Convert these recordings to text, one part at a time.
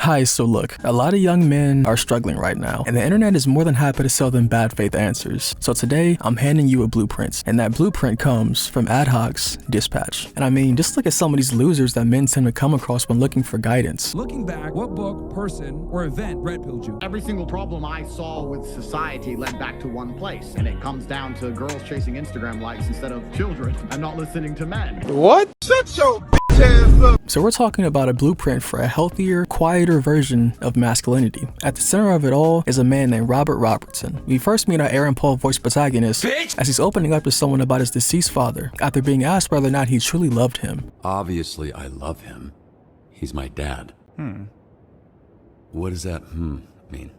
Hi, so look, a lot of young men are struggling right now, and the internet is more than happy to sell them bad faith answers. So today, I'm handing you a blueprint, and that blueprint comes from Adhoc's Dispatch. And I mean, just look at some of these losers that men tend to come across when looking for guidance. Looking back, what book, person, or event red-pilled you? Every single problem I saw with society led back to one place, and it comes down to girls chasing Instagram likes instead of children and not listening to men. What? Shut your bitch ass up. So we're talking about a blueprint for a healthier, quieter version of masculinity. At the center of it all is a man named Robert Robertson. We first meet our Aaron Paul voice protagonist as he's opening up to someone about his deceased father after being asked whether or not he truly loved him. Obviously, I love him. He's my dad. What does that mean?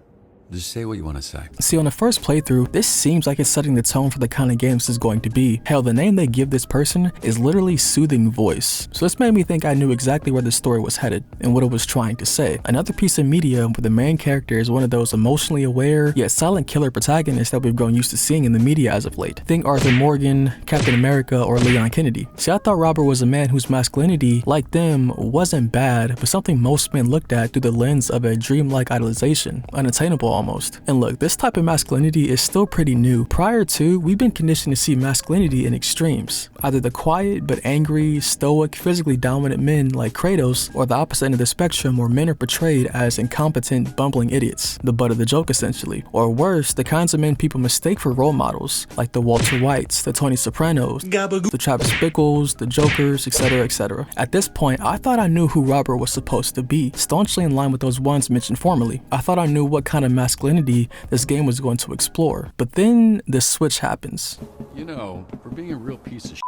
Just say what you want to say. See, on the first playthrough, this seems like it's setting the tone for the kind of game this is going to be. Hell, the name they give this person is literally Soothing Voice. So this made me think I knew exactly where the story was headed and what it was trying to say. Another piece of media where the main character is one of those emotionally aware, yet silent killer protagonists that we've grown used to seeing in the media as of late. Think Arthur Morgan, Captain America, or Leon Kennedy. See, I thought Robert was a man whose masculinity, like them, wasn't bad, but something most men looked at through the lens of a dreamlike idolization, unattainable almost. And look, this type of masculinity is still pretty new. Prior to, we've been conditioned to see masculinity in extremes, either the quiet but angry, stoic, physically dominant men like Kratos, or the opposite end of the spectrum where men are portrayed as incompetent, bumbling idiots, the butt of the joke essentially. Or worse, the kinds of men people mistake for role models, like the Walter Whites, the Tony Sopranos, the Travis Bickles, the Jokers, etc, etc. At this point, I thought I knew who Robert was supposed to be, staunchly in line with those ones mentioned formerly. I thought I knew what kind of masculinity this game was going to explore. But then the switch happens. You know, for being a real piece of shit,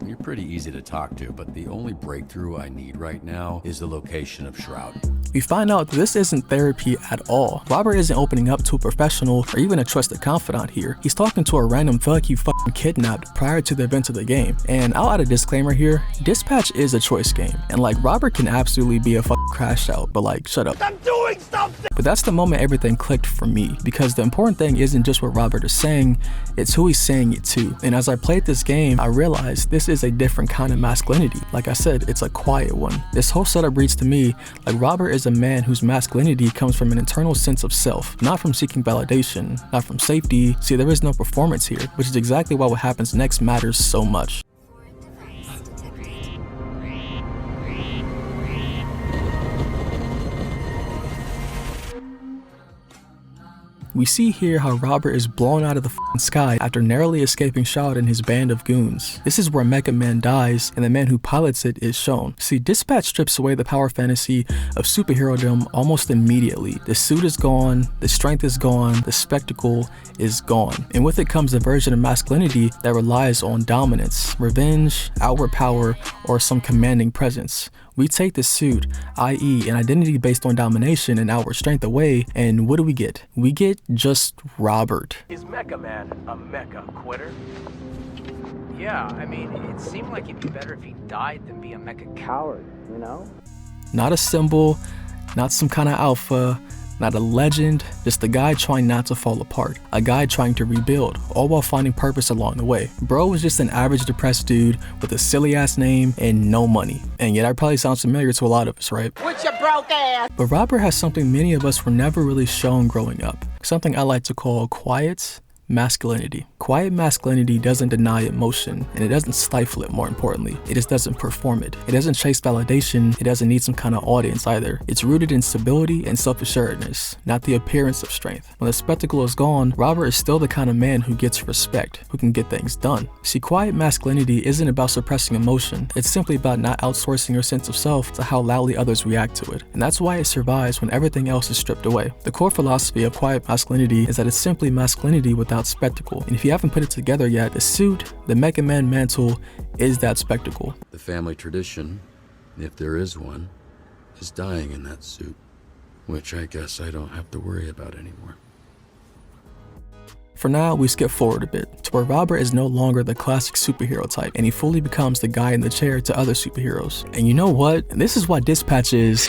you're pretty easy to talk to, but the only breakthrough I need right now is the location of Shroud. We find out this isn't therapy at all. Robert isn't opening up to a professional or even a trusted confidant here. He's talking to a random thug he fucking kidnapped prior to the events of the game. And I'll add a disclaimer here, Dispatch is a choice game. And like, Robert can absolutely be a fucking crash out, but like, shut up. I'm doing something. But that's the moment everything clicked for me, because the important thing isn't just what Robert is saying, it's who he's saying it to. And as I played this game, I realized this is a different kind of masculinity. Like I said, it's a quiet one. This whole setup reads to me like Robert is a man whose masculinity comes from an internal sense of self, not from seeking validation, not from safety. See, there is no performance here, which is exactly why what happens next matters so much. We see here how Robert is blown out of the sky after narrowly escaping Shroud and his band of goons. This is where Mecha Man dies and the man who pilots it is shown. See, Dispatch strips away the power fantasy of superherodom almost immediately. The suit is gone, the strength is gone, the spectacle is gone. And with it comes a version of masculinity that relies on dominance, revenge, outward power, or some commanding presence. We take the suit, i.e. an identity based on domination and outward strength away, and what do we get? We get just Robert. Is Mecha Man a mecha quitter? Yeah, I mean, it seemed like it'd be better if he died than be a mecha coward, you know? Not a symbol, not some kind of alpha, not a legend, just a guy trying not to fall apart, a guy trying to rebuild, all while finding purpose along the way. Bro was just an average depressed dude with a silly ass name and no money. And yet that probably sounds familiar to a lot of us, right? With your broke ass. But Robert has something many of us were never really shown growing up, something I like to call quiet masculinity. Quiet masculinity doesn't deny emotion, and it doesn't stifle it, more importantly. It just doesn't perform it. It doesn't chase validation, it doesn't need some kind of audience either. It's rooted in stability and self-assuredness, not the appearance of strength. When the spectacle is gone, Robert is still the kind of man who gets respect, who can get things done. See, quiet masculinity isn't about suppressing emotion, it's simply about not outsourcing your sense of self to how loudly others react to it. And that's why it survives when everything else is stripped away. The core philosophy of quiet masculinity is that it's simply masculinity without spectacle. And if you haven't put it together yet, the suit, the Mecha Man mantle, is that spectacle. The family tradition, if there is one, is dying in that suit, which I guess I don't have to worry about anymore. For now, we skip forward a bit to where Robert is no longer the classic superhero type, and he fully becomes the guy in the chair to other superheroes. And you know what? This is why Dispatch is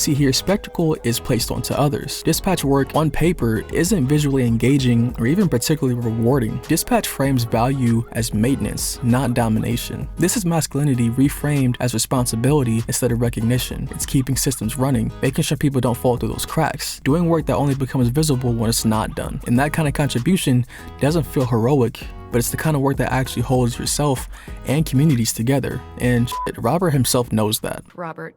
See here, spectacle is placed onto others. Dispatch work on paper isn't visually engaging or even particularly rewarding. Dispatch frames value as maintenance, not domination. This is masculinity reframed as responsibility instead of recognition. It's keeping systems running, making sure people don't fall through those cracks, doing work that only becomes visible when it's not done. And that kind of contribution doesn't feel heroic, but it's the kind of work that actually holds yourself and communities together. And Robert himself knows that. Robert,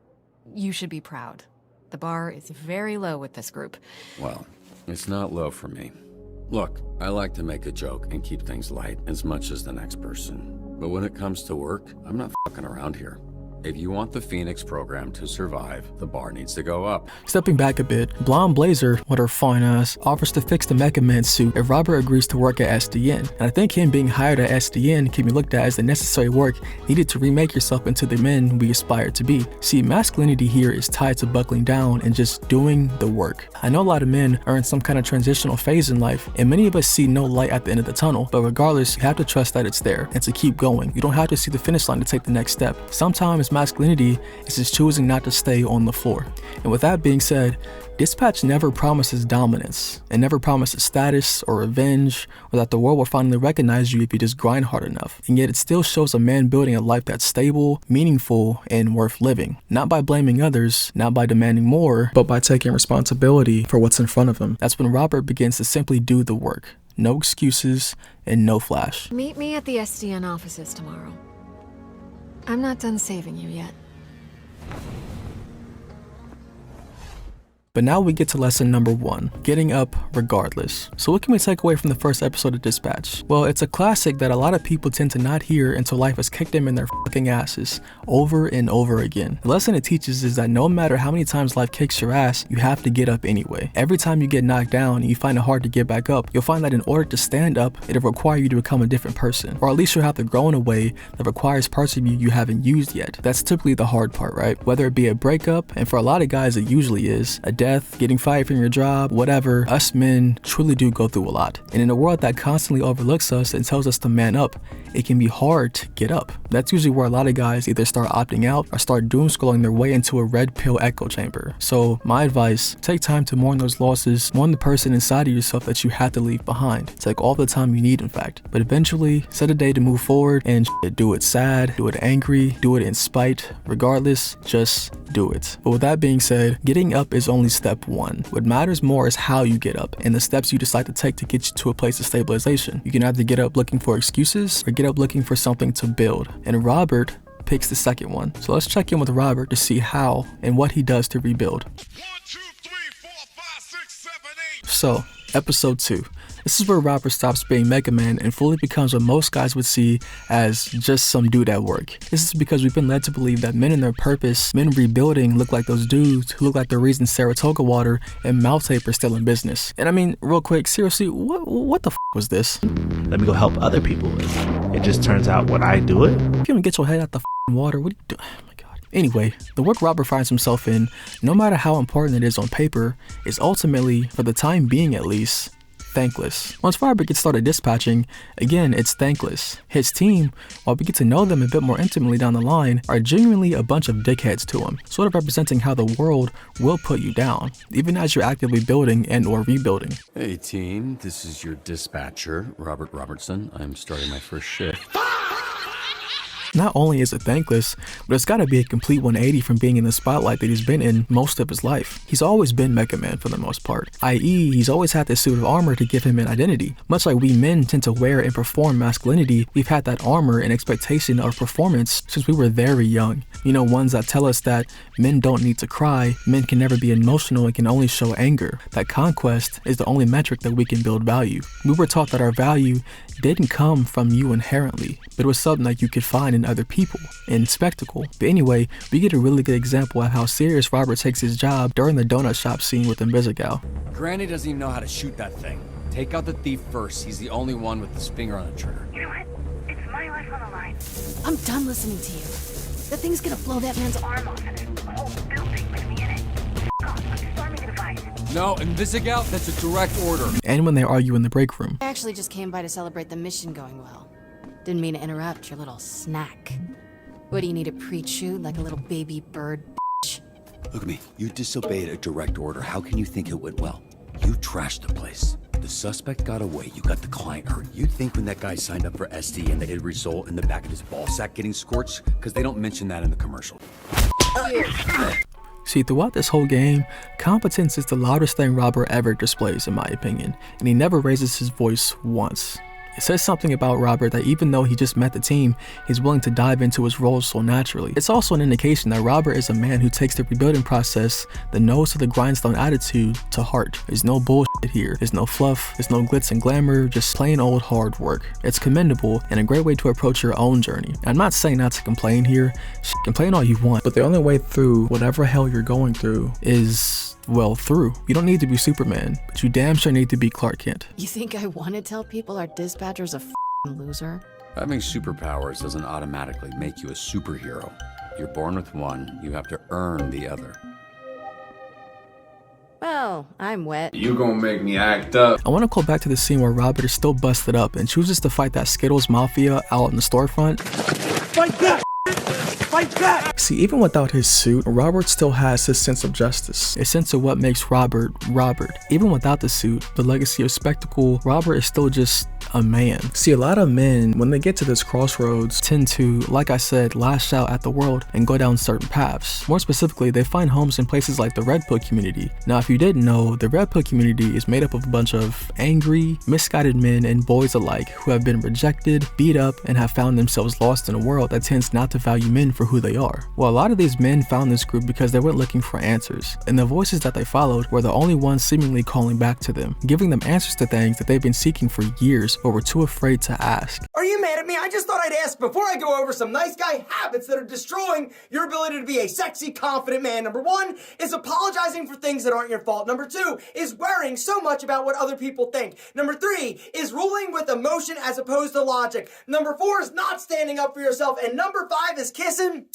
you should be proud. The bar is very low with this group. Well, it's not low for me. Look, I like to make a joke and keep things light as much as the next person. But when it comes to work, I'm not fucking around here. If you want the Phoenix program to survive, the bar needs to go up. Stepping back a bit, Blonde Blazer, with her fine ass, offers to fix the Mecha Man suit if Robert agrees to work at SDN. And I think him being hired at SDN can be looked at as the necessary work needed to remake yourself into the men we aspire to be. See, masculinity here is tied to buckling down and just doing the work. I know a lot of men are in some kind of transitional phase in life, and many of us see no light at the end of the tunnel, but regardless, you have to trust that it's there and to keep going. You don't have to see the finish line to take the next step. Sometimes masculinity is just choosing not to stay on the floor. And with that being said, Dispatch never promises dominance and never promises status or revenge or that the world will finally recognize you if you just grind hard enough. And yet it still shows a man building a life that's stable, meaningful, and worth living. Not by blaming others, not by demanding more, but by taking responsibility for what's in front of him. That's when Robert begins to simply do the work. No excuses and no flash. Meet me at the SDN offices tomorrow. I'm not done saving you yet. But now we get to lesson number 1, getting up regardless. So what can we take away from the first episode of Dispatch? Well, it's a classic that a lot of people tend to not hear until life has kicked them in their fucking asses over and over again. The lesson it teaches is that no matter how many times life kicks your ass, you have to get up anyway. Every time you get knocked down and you find it hard to get back up, you'll find that in order to stand up, it'll require you to become a different person. Or at least you'll have to grow in a way that requires parts of you you haven't used yet. That's typically the hard part, right? Whether it be a breakup, and for a lot of guys it usually is, a death, getting fired from your job, whatever, us men truly do go through a lot. And in a world that constantly overlooks us and tells us to man up, it can be hard to get up. That's usually where a lot of guys either start opting out or start doom scrolling their way into a red pill echo chamber. So my advice, take time to mourn those losses, mourn the person inside of yourself that you had to leave behind. Take all the time you need, in fact. But eventually, set a day to move forward and do it sad, do it angry, do it in spite, regardless, just do it. But with that being said, getting up is only step 1. What matters more is how you get up and the steps you decide to take to get you to a place of stabilization. You can either get up looking for excuses or get up looking for something to build. And Robert picks the second one. So let's check in with Robert to see how and what he does to rebuild. 1, 2, 3, 4, 5, 6, 7, 8. So, episode 2. This is where Robert stops being Mecha Man and fully becomes what most guys would see as just some dude at work. This is because we've been led to believe that men and their purpose, men rebuilding, look like those dudes who look like the reason Saratoga water and mouth tape are still in business. And I mean, real quick, seriously, what the f was this? Let me go help other people. It just turns out when I do it. If you don't get your head out the water, what are you doing? Oh my God. Anyway, the work Robert finds himself in, no matter how important it is on paper, is ultimately, for the time being at least, thankless. Once Robert gets started dispatching, again, it's thankless. His team, while we get to know them a bit more intimately down the line, are genuinely a bunch of dickheads to him, sort of representing how the world will put you down, even as you're actively building and or rebuilding. Hey team, this is your dispatcher, Robert Robertson. I'm starting my first shift. Not only is it thankless, but it's gotta be a complete 180 from being in the spotlight that he's been in most of his life. He's always been Mecha Man for the most part, i.e. he's always had this suit of armor to give him an identity. Much like we men tend to wear and perform masculinity, we've had that armor and expectation of performance since we were very young. You know, ones that tell us that men don't need to cry, men can never be emotional and can only show anger, that conquest is the only metric that we can build value. We were taught that our value didn't come from you inherently, but it was something that you could find in other people, in spectacle. But anyway, we get a really good example of how serious Robert takes his job during the donut shop scene with Invisigal. Granny doesn't even know how to shoot that thing. Take out the thief first. He's the only one with his finger on the trigger. You know what? It's my life on the line. I'm done listening to you. The thing's gonna blow that man's Arm off and there's a whole building with me in it. I'm storming the device. No, Invisigal, that's a direct order. And when they argue in the break room. I actually just came by to celebrate the mission going well. Didn't mean to interrupt your little snack. What do you need, a pre-chew like a little baby bird, bitch? Look at me. You disobeyed a direct order. How can you think it went well? You trashed the place. The suspect got away. You got the client hurt. You'd think when that guy signed up for SD and that it'd result in the back of his ball sack getting scorched? Because they don't mention that in the commercial. See, throughout this whole game, competence is the loudest thing Robert ever displays, in my opinion, and he never raises his voice once. It says something about Robert that even though he just met the team, he's willing to dive into his role so naturally. It's also an indication that Robert is a man who takes the rebuilding process, the nose to the grindstone attitude, to heart. There's no bullshit here. There's no fluff. There's no glitz and glamour, just plain old hard work. It's commendable and a great way to approach your own journey. I'm not saying not to complain here. Complain all you want, but the only way through whatever hell you're going through is, well, through. You don't need to be Superman, but you damn sure need to be Clark Kent. You think I want to tell people our dispatcher's a f***ing loser? Having superpowers doesn't automatically make you a superhero. You're born with one, you have to earn the other. Well, I'm wet. You gonna make me act up. I want to call back to the scene where Robert is still busted up and chooses to fight that Skittles Mafia out in the storefront. Fight back! Fight back! See, even without his suit, Robert still has his sense of justice, a sense of what makes Robert, Robert. Even without the suit, the legacy of spectacle, Robert is still just a man. See, a lot of men, when they get to this crossroads, tend to, like I said, lash out at the world and go down certain paths. More specifically, they find homes in places like the Red Pill community. Now, if you didn't know, the Red Pill community is made up of a bunch of angry, misguided men and boys alike who have been rejected, beat up, and have found themselves lost in a world that tends not to value men for who they are. Well, a lot of these men found this group because they went looking for answers, and the voices that they followed were the only ones seemingly calling back to them, giving them answers to things that they've been seeking for years but were too afraid to ask. Are you mad at me? I just thought I'd ask before I go over some nice guy habits that are destroying your ability to be a sexy, confident man. Number one is apologizing for things that aren't your fault. Number two is worrying so much about what other people think. Number three is ruling with emotion as opposed to logic. Number four is not standing up for yourself. And number five is kissing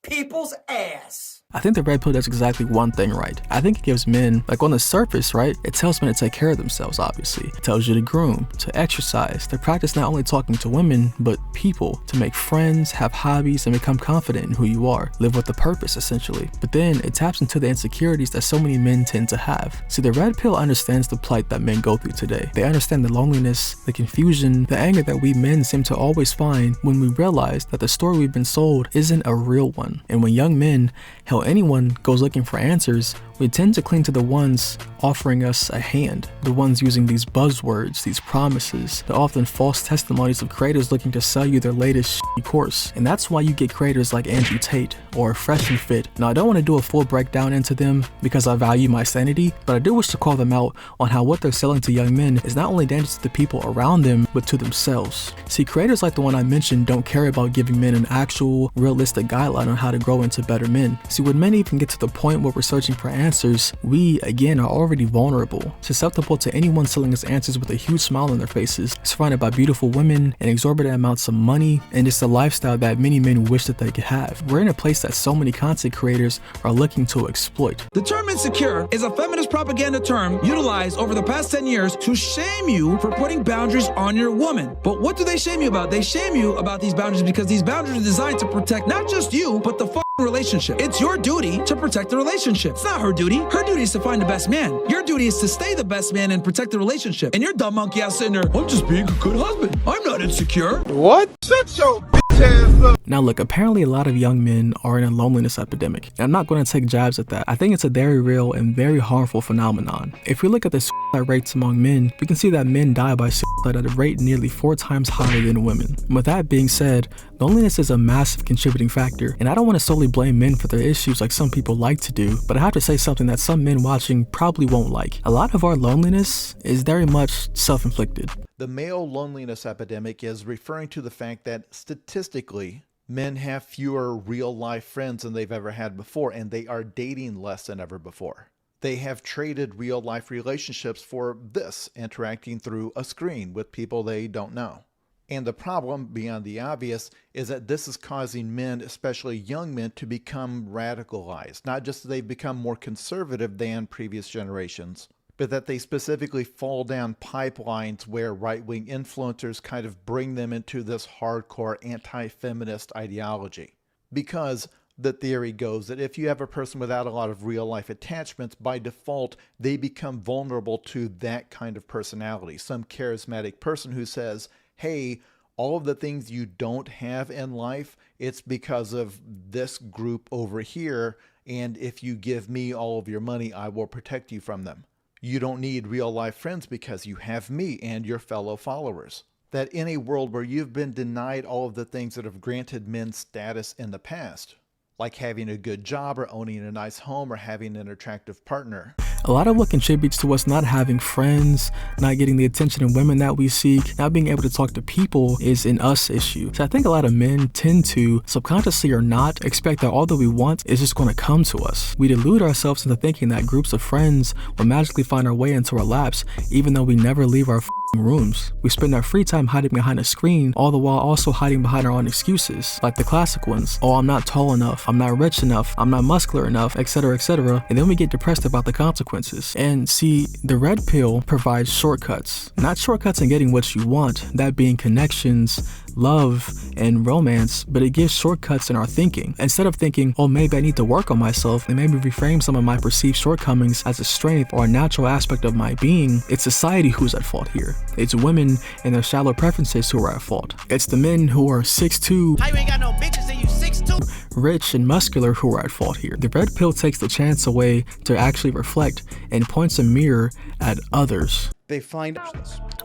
people's ass. I think the Red Pill does exactly one thing right. I think it gives men, like on the surface, right? It tells men to take care of themselves, obviously. It tells you to groom, to exercise, to practice not only talking to women, but people, to make friends, have hobbies, and become confident in who you are. Live with a purpose, essentially. But then it taps into the insecurities that so many men tend to have. See, the Red Pill understands the plight that men go through today. They understand the loneliness, the confusion, the anger that we men seem to always find when we realize that the story we've been sold isn't a real one. And when young men, hell, anyone goes looking for answers, we tend to cling to the ones offering us a hand, the ones using these buzzwords, these promises, the often false testimonies of creators looking to sell you their latest shitty course. And that's why you get creators like Andrew Tate or Fresh and Fit. Now, I don't want to do a full breakdown into them because I value my sanity, but I do wish to call them out on how what they're selling to young men is not only dangerous to the people around them, but to themselves. See, creators like the one I mentioned don't care about giving men an actual, realistic guideline on how to grow into better men. See, when men even get to the point where we're searching for answers, we, again, are already vulnerable, susceptible to anyone selling us answers with a huge smile on their faces, surrounded by beautiful women and exorbitant amounts of money, and it's a lifestyle that many men wish that they could have. We're in a place that so many content creators are looking to exploit. The term insecure is a feminist propaganda term utilized over the past 10 years to shame you for putting boundaries on your woman. But what do they shame you about? They shame you about these boundaries because these boundaries are designed to protect not just you, but the relationship. It's your duty to protect the relationship. It's not her duty. Her duty is to find the best man. Your duty is to stay the best man and protect the relationship. And your dumb monkey ass sitting there, I'm just being a good husband. I'm not insecure. What? Shut your bitch ass up. Now look, apparently a lot of young men are in a loneliness epidemic. And I'm not going to take jabs at that. I think it's a very real and very harmful phenomenon. If we look at the suicide rates among men, we can see that men die by suicide at a rate nearly 4 times higher than women. And with that being said, loneliness is a massive contributing factor, and I don't want to solely blame men for their issues like some people like to do, but I have to say something that some men watching probably won't like. A lot of our loneliness is very much self-inflicted. The male loneliness epidemic is referring to the fact that statistically, men have fewer real-life friends than they've ever had before, and they are dating less than ever before. They have traded real-life relationships for this, interacting through a screen with people they don't know. And the problem, beyond the obvious, is that this is causing men, especially young men, to become radicalized. Not just that they've become more conservative than previous generations, but that they specifically fall down pipelines where right-wing influencers kind of bring them into this hardcore anti-feminist ideology. Because The theory goes that if you have a person without a lot of real life attachments, by default, they become vulnerable to that kind of personality. Some charismatic person who says, hey, all of the things you don't have in life, it's because of this group over here. And if you give me all of your money, I will protect you from them. You don't need real life friends because you have me and your fellow followers. That in a world where you've been denied all of the things that have granted men status in the past, like having a good job or owning a nice home or having an attractive partner. A lot of what contributes to us not having friends, not getting the attention of women that we seek, not being able to talk to people is an us issue. So I think a lot of men tend to, subconsciously or not, expect that all that we want is just going to come to us. We delude ourselves into thinking that groups of friends will magically find our way into our laps, even though we never leave our rooms. We spend our free time hiding behind a screen, all the while also hiding behind our own excuses, like the classic ones. Oh, I'm not tall enough, I'm not rich enough, I'm not muscular enough, etc., etc. And then we get depressed about the consequences. And see, the red pill provides shortcuts. Not shortcuts in getting what you want, that being connections, love, and romance, but it gives shortcuts in our thinking. Instead of thinking, oh, maybe I need to work on myself, and maybe reframe some of my perceived shortcomings as a strength or a natural aspect of my being, it's society who's at fault here. It's women and their shallow preferences who are at fault. It's the men who are 6'2", how you ain't got no bitches and you 6'2", rich and muscular who are at fault here. The red pill takes the chance away to actually reflect and points a mirror at others. They find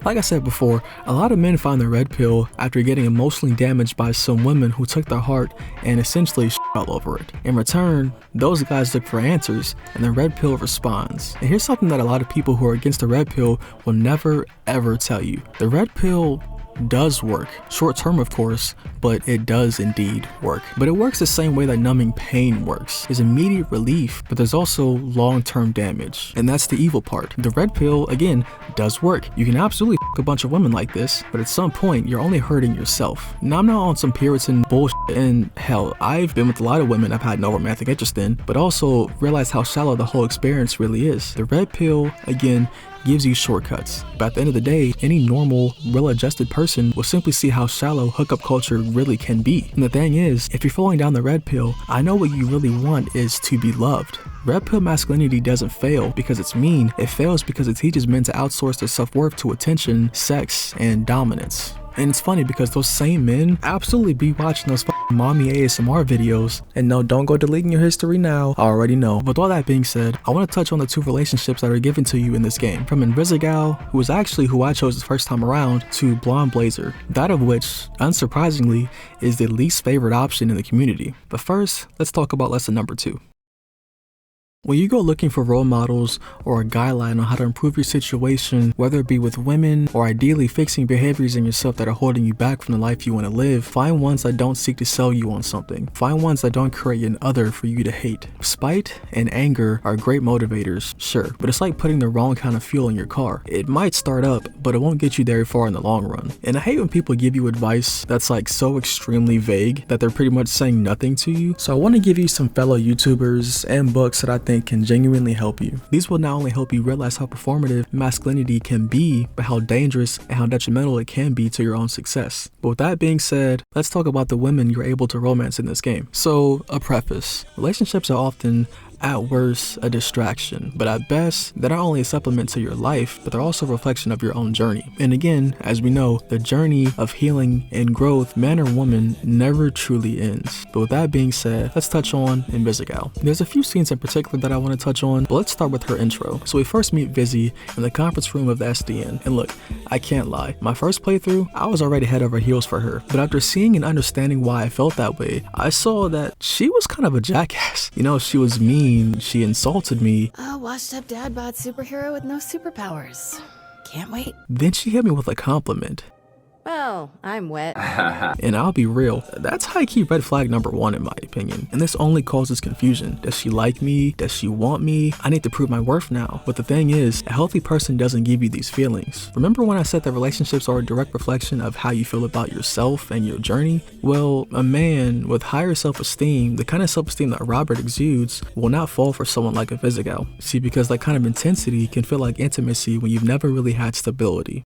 Like I said before, a lot of men find the red pill after getting emotionally damaged by some women who took their heart and essentially all over it. In return, those guys look for answers and the red pill responds. And here's something that a lot of people who are against the red pill will never ever tell you. The red pill does work. Short term, of course, but it does indeed work. But it works the same way that numbing pain works. There's immediate relief, but there's also long-term damage. And that's the evil part. The red pill, again, does work. You can absolutely f a bunch of women like this, but at some point, you're only hurting yourself. Now, I'm not on some Puritan bullshit, and hell, I've been with a lot of women I've had no romantic interest in, but also realize how shallow the whole experience really is. The red pill, again, gives you shortcuts. But at the end of the day, any normal, well-adjusted person will simply see how shallow hookup culture really can be. And the thing is, if you're falling down the red pill, I know what you really want is to be loved. Red pill masculinity doesn't fail because it's mean, it fails because it teaches men to outsource their self-worth to attention, sex, and dominance. And it's funny because those same men absolutely be watching those mommy ASMR videos. And no, don't go deleting your history now, I already know. But with all that being said, I want to touch on the two relationships that are given to you in this game. From Invisigal, who was actually who I chose the first time around, to Blonde Blazer, that of which, unsurprisingly, is the least favorite option in the community. But first, let's talk about lesson number 2. When you go looking for role models or a guideline on how to improve your situation, whether it be with women or ideally fixing behaviors in yourself that are holding you back from the life you want to live, find ones that don't seek to sell you on something. Find ones that don't create an other for you to hate. Spite and anger are great motivators, sure, but it's like putting the wrong kind of fuel in your car. It might start up, but it won't get you very far in the long run. And I hate when people give you advice that's like so extremely vague that they're pretty much saying nothing to you. So I want to give you some fellow YouTubers and books that I think can genuinely help you. These will not only help you realize how performative masculinity can be, but how dangerous and how detrimental it can be to your own success. But with that being said, let's talk about the women you're able to romance in this game. So, a preface. Relationships are often, at worst, a distraction, but at best, they're not only a supplement to your life, but they're also a reflection of your own journey. And again, as we know, the journey of healing and growth, man or woman, never truly ends. But with that being said, let's touch on Invisigal. There's a few scenes in particular that I want to touch on, but let's start with her intro. So we first meet Vizzy in the conference room of the SDN, and look, I can't lie, my first playthrough, I was already head over heels for her, but after seeing and understanding why I felt that way, I saw that she was kind of a jackass. You know, she was mean, she insulted me. A washed up dad bod superhero with no superpowers. Can't wait. Then she hit me with a compliment. Well, I'm wet. And I'll be real, that's high-key red flag number 1 in my opinion. And this only causes confusion. Does she like me? Does she want me? I need to prove my worth now. But the thing is, a healthy person doesn't give you these feelings. Remember when I said that relationships are a direct reflection of how you feel about yourself and your journey? Well, a man with higher self-esteem, the kind of self-esteem that Robert exudes, will not fall for someone like a Invisigal. See, because that kind of intensity can feel like intimacy when you've never really had stability.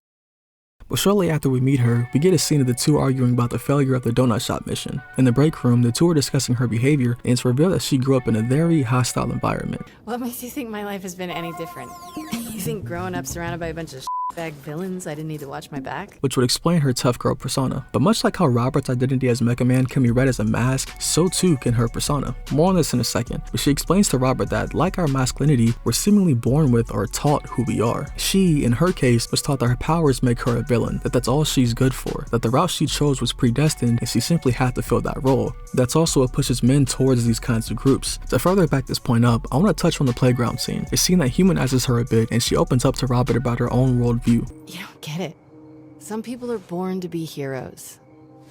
But shortly after we meet her, we get a scene of the two arguing about the failure of the donut shop mission. In the break room, the two are discussing her behavior, and it's revealed that she grew up in a very hostile environment. What makes you think my life has been any different? You think growing up surrounded by a bunch of bag villains I didn't need to watch my back? Which would explain her tough girl persona. But much like how Robert's identity as Mecha Man can be read as a mask, so too can her persona. More on this in a second, but she explains to Robert that, like our masculinity, we're seemingly born with or taught who we are. She, in her case, was taught that her powers make her a villain, that that's all she's good for, that the route she chose was predestined and she simply had to fill that role. That's also what pushes men towards these kinds of groups. To further back this point up, I want to touch on the playground scene. A scene that humanizes her a bit, and she opens up to Robert about her own worldview. You don't get it. Some people are born to be heroes.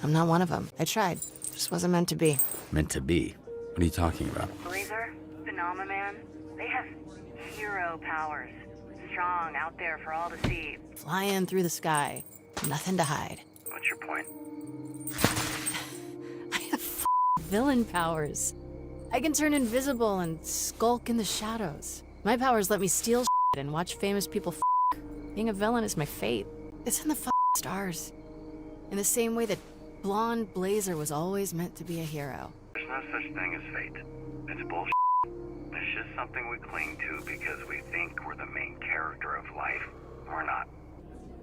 I'm not one of them. I tried. Just wasn't meant to be. Meant to be? What are you talking about? Blazer, Phenomenon, they have hero powers. Strong, out there for all to see. Flying through the sky. Nothing to hide. What's your point? I have villain powers. I can turn invisible and skulk in the shadows. My powers let me steal and watch famous people Being a villain is my fate. It's in the stars. In the same way that blonde Blazer was always meant to be a hero. There's no such thing as fate. It's bullshit. It's just something we cling to because we think we're the main character of life. We're not.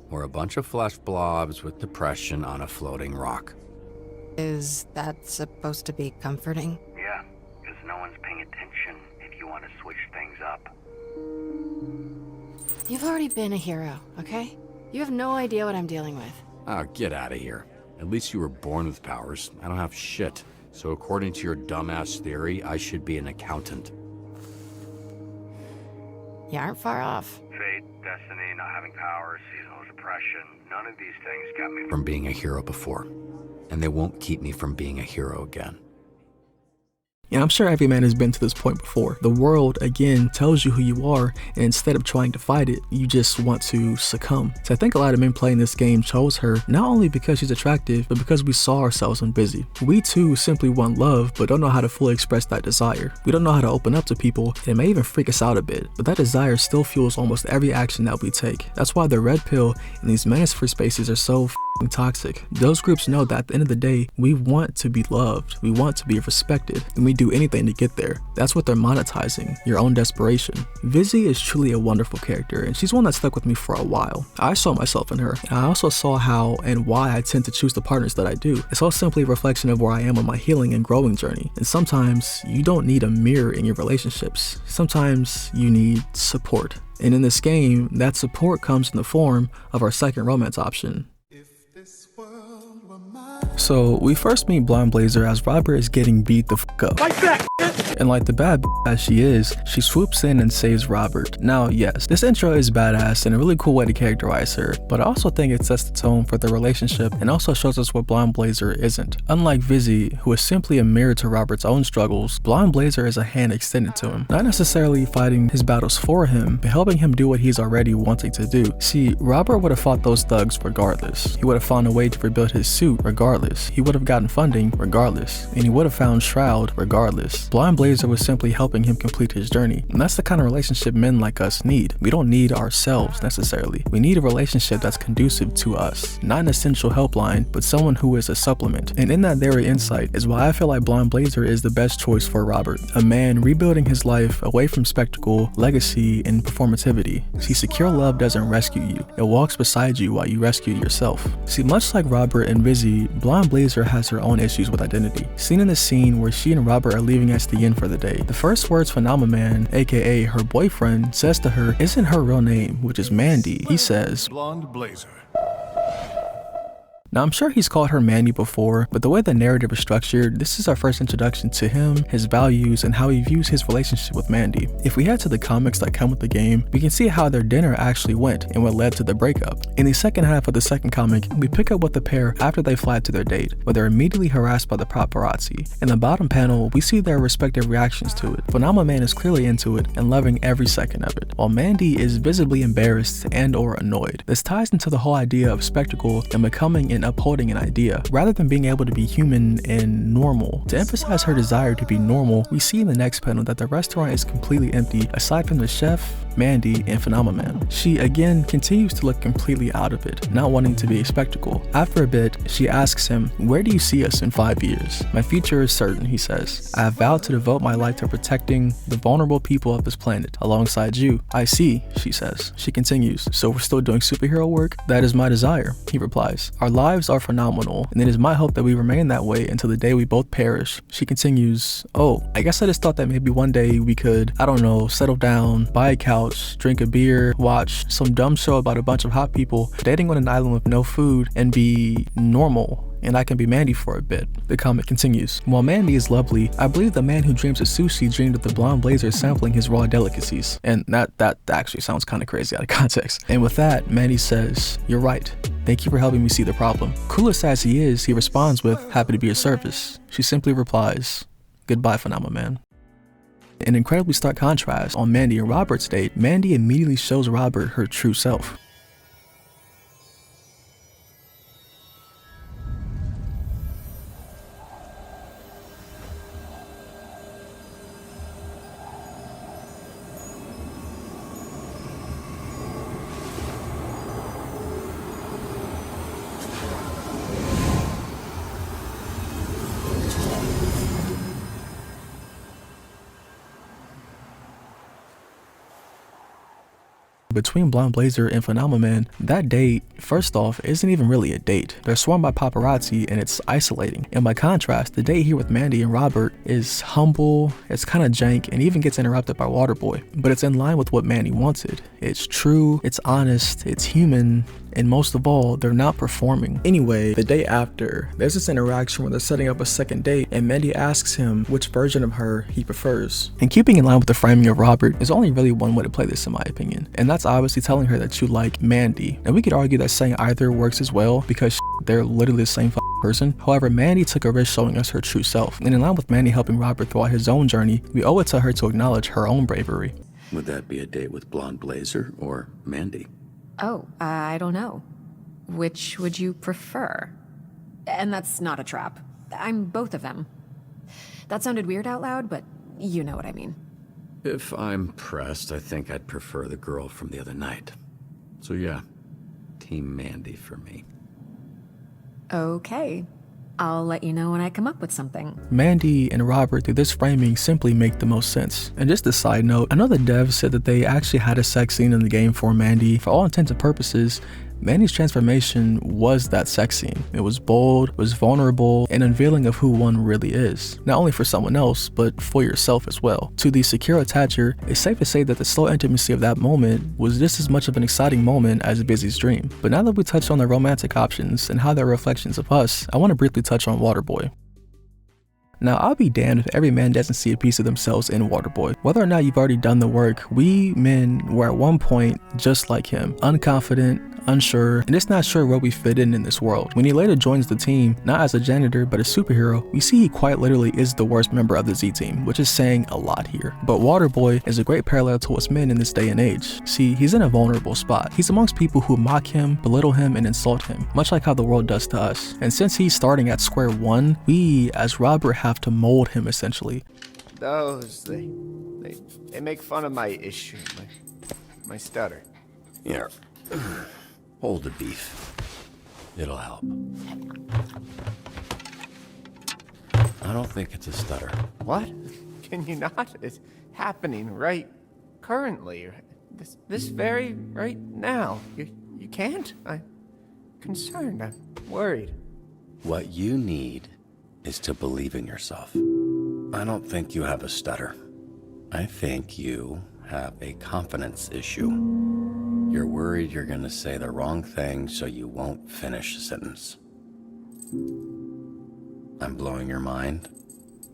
We're a bunch of flesh blobs with depression on a floating rock. Is that supposed to be comforting? Yeah, because no one's paying attention if you want to switch things up. You've already been a hero, okay? You have no idea what I'm dealing with. Oh, get out of here. At least you were born with powers. I don't have shit. So according to your dumbass theory, I should be an accountant. You aren't far off. Fate, destiny, not having powers, seasonal depression, none of these things got me from being a hero before. And they won't keep me from being a hero again. And I'm sure every man has been to this point before. The world, again, tells you who you are, and instead of trying to fight it, you just want to succumb. So I think a lot of men playing this game chose her, not only because she's attractive, but because we saw ourselves in Busy. We too simply want love, but don't know how to fully express that desire. We don't know how to open up to people, and it may even freak us out a bit, but that desire still fuels almost every action that we take. That's why the red pill and these manosphere spaces are so toxic. Those groups know that at the end of the day, we want to be loved, we want to be respected, and we do anything to get there. That's what they're monetizing, your own desperation. Vizzy is truly a wonderful character, and she's one that stuck with me for a while. I saw myself in her, and I also saw how and why I tend to choose the partners that I do. It's all simply a reflection of where I am on my healing and growing journey. And sometimes you don't need a mirror in your relationships. Sometimes you need support. And in this game, that support comes in the form of our second romance option. So we first meet Blonde Blazer as Robert is getting beat the fuck up. Fight back! And like the bad as she is, she swoops in and saves Robert. Now yes, this intro is badass and a really cool way to characterize her, but I also think it sets the tone for the relationship and also shows us what Blonde Blazer isn't. Unlike Vizzy, who is simply a mirror to Robert's own struggles, Blonde Blazer is a hand extended to him. Not necessarily fighting his battles for him, but helping him do what he's already wanting to do. See, Robert would have fought those thugs regardless. He would have found a way to rebuild his suit regardless. He would have gotten funding regardless. And he would have found Shroud regardless. Blonde Blazer was simply helping him complete his journey. And that's the kind of relationship men like us need. We don't need ourselves necessarily. We need a relationship that's conducive to us. Not an essential helpline, but someone who is a supplement. And in that very insight is why I feel like Blonde Blazer is the best choice for Robert. A man rebuilding his life away from spectacle, legacy, and performativity. See, secure love doesn't rescue you. It walks beside you while you rescue yourself. See, much like Robert and Vizzy, Blonde Blazer has her own issues with identity. Seen in the scene where she and Robert are leaving SDN for the day, the first words Phenomenon, aka her boyfriend, says to her isn't her real name, which is Mandy. He says, Blonde Blazer. Now I'm sure he's called her Mandy before, but the way the narrative is structured, this is our first introduction to him, his values, and how he views his relationship with Mandy. If we head to the comics that come with the game, we can see how their dinner actually went and what led to the breakup. In the second half of the second comic, we pick up with the pair after they fly to their date, where they're immediately harassed by the paparazzi. In the bottom panel, we see their respective reactions to it. Phenomenon is clearly into it and loving every second of it, while Mandy is visibly embarrassed and or annoyed. This ties into the whole idea of spectacle and becoming an upholding an idea, rather than being able to be human and normal. To emphasize her desire to be normal, we see in the next panel that the restaurant is completely empty aside from the chef Mandy, and Phenomenon. She again continues to look completely out of it, not wanting to be a spectacle. After a bit, she asks him, "Where do you see us in 5 years?" "My future is certain," he says. "I have vowed to devote my life to protecting the vulnerable people of this planet, alongside you." "I see," she says. She continues, "So we're still doing superhero work?" "That is my desire," he replies. "Our lives are phenomenal, and it is my hope that we remain that way until the day we both perish." She continues, "Oh, I guess I just thought that maybe one day we could, I don't know, settle down, buy a couch, drink a beer, watch some dumb show about a bunch of hot people dating on an island with no food, and be normal. And I can be Mandy for a bit." The comic continues, "While Mandy is lovely, I believe the man who dreams of sushi dreamed of the blonde blazer sampling his raw delicacies." And that actually sounds kind of crazy out of context. And with that, Mandy says, "You're right. Thank you for helping me see the problem." Coolest as he is, he responds with, "Happy to be of service." She simply replies, "Goodbye, Phenomenon." In incredibly stark contrast, on Mandy and Robert's date, Mandy immediately shows Robert her true self. Between Blonde Blazer and Phenomenon, that date, first off, isn't even really a date. They're swarmed by paparazzi and it's isolating. And by contrast, the date here with Mandy and Robert is humble, it's kind of jank, and even gets interrupted by Waterboy. But it's in line with what Mandy wanted. It's true, it's honest, it's human, and most of all, they're not performing. Anyway, the day after, there's this interaction where they're setting up a second date, and Mandy asks him which version of her he prefers. And keeping in line with the framing of Robert, there's only really one way to play this in my opinion, and that's obviously telling her that you like Mandy. And we could argue that saying either works as well, because they're literally the same person. However, Mandy took a risk showing us her true self, and in line with Mandy helping Robert throughout his own journey, we owe it to her to acknowledge her own bravery. Would that be a date with Blonde Blazer or Mandy? Oh, I don't know. Which would you prefer? And that's not a trap. I'm both of them. That sounded weird out loud, but you know what I mean. If I'm pressed, I think I'd prefer the girl from the other night. So yeah, Team Mandy for me. Okay. I'll let you know when I come up with something. Mandy and Robert through this framing simply make the most sense. And just a side note, I know the devs said that they actually had a sex scene in the game for Mandy. For all intents and purposes, Mandy's transformation was that sex scene. It was bold, was vulnerable, and unveiling of who one really is. Not only for someone else, but for yourself as well. To the secure attacher, it's safe to say that the slow intimacy of that moment was just as much of an exciting moment as Busy's dream. But now that we touched on the romantic options and how they're reflections of us, I want to briefly touch on Waterboy. Now, I'll be damned if every man doesn't see a piece of themselves in Waterboy. Whether or not you've already done the work, we men were at one point just like him, unconfident, unsure, and just not sure where we fit in this world. When he later joins the team, not as a janitor but a superhero, we see he quite literally is the worst member of the Z team, which is saying a lot here. But Waterboy is a great parallel to us men in this day and age. See, he's in a vulnerable spot. He's amongst people who mock him, belittle him, and insult him, much like how the world does to us. And since he's starting at square one, we, as Robert, have to mold him essentially. Those, they make fun of my issue, my stutter. Here, hold the beef. It'll help. I don't think it's a stutter. What? Can you not? It's happening right currently. This very right now. You can't? I'm concerned. I'm worried. What you need is to believe in yourself. I don't think you have a stutter. I think you have a confidence issue. You're worried you're gonna say the wrong thing so you won't finish a sentence. I'm blowing your mind?